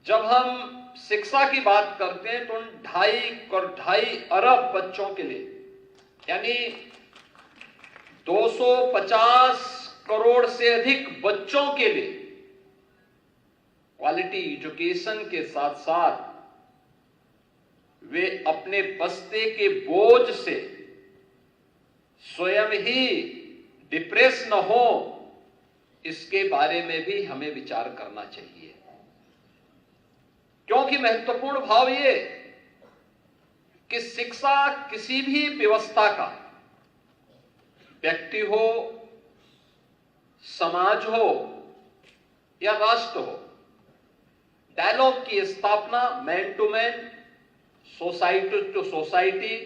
जब हम शिक्षा की बात करते हैं तो उन 2.5 अरब बच्चों के लिए, यानी 250 करोड़ से अधिक बच्चों के लिए क्वालिटी एजुकेशन के साथ साथ वे अपने बस्ते के बोझ से स्वयं ही डिप्रेस न हो, इसके बारे में भी हमें विचार करना चाहिए। क्योंकि महत्वपूर्ण भाव ये कि शिक्षा किसी भी व्यवस्था का, व्यक्ति हो, समाज हो या राष्ट्र हो, डायलॉग की स्थापना man to man, society to society,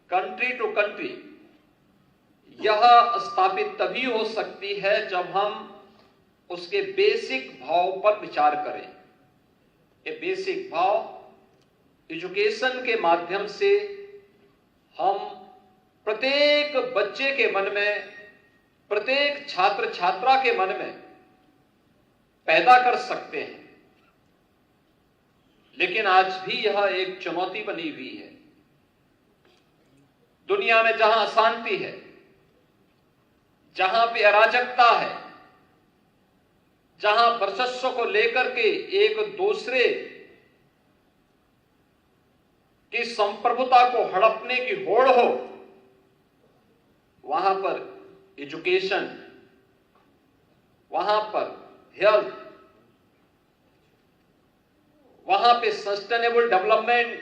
country to country, यह स्थापित तभी हो सकती है जब हम उसके बेसिक भाव पर विचार करें। ये बेसिक भाव एजुकेशन के माध्यम से हम प्रत्येक बच्चे के मन में, प्रत्येक छात्र छात्रा के मन में पैदा कर सकते हैं। लेकिन आज भी यह एक चुनौती बनी हुई है। दुनिया में जहां अशांति है, जहां पे अराजकता है, जहां वर्चस्व को लेकर के एक दूसरे की संप्रभुता को हड़पने की होड़ हो, वहां पर एजुकेशन, वहां पर हेल्थ, वहां पे सस्टेनेबल डेवलपमेंट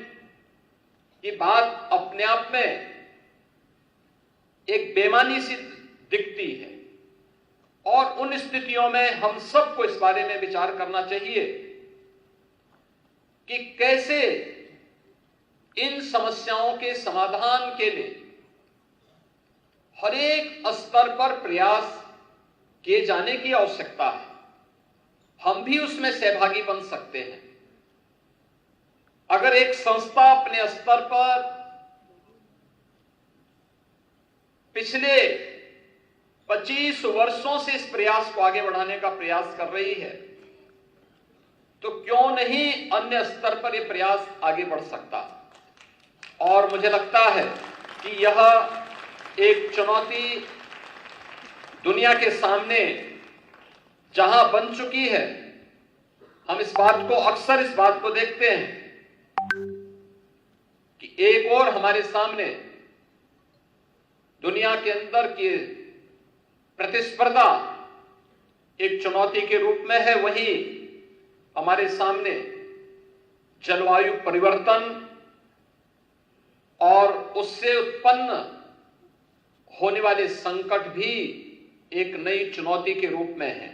की बात अपने आप में एक बेमानी सी दिखती है। और उन स्थितियों में हम सबको इस बारे में विचार करना चाहिए कि कैसे इन समस्याओं के समाधान के लिए हर एक स्तर पर प्रयास किए जाने की आवश्यकता है। हम भी उसमें सहभागी बन सकते हैं। अगर एक संस्था अपने स्तर पर पिछले 25 वर्षों से इस प्रयास को आगे बढ़ाने का प्रयास कर रही है, तो क्यों नहीं अन्य स्तर पर यह प्रयास आगे बढ़ सकता। और मुझे लगता है कि यह एक चुनौती दुनिया के सामने जहां बन चुकी है, हम इस बात को अक्सर इस बात को देखते हैं कि एक और हमारे सामने दुनिया के अंदर की प्रतिस्पर्धा एक चुनौती के रूप में है। वहीं हमारे सामने जलवायु परिवर्तन और उससे उत्पन्न होने वाले संकट भी एक नई चुनौती के रूप में है।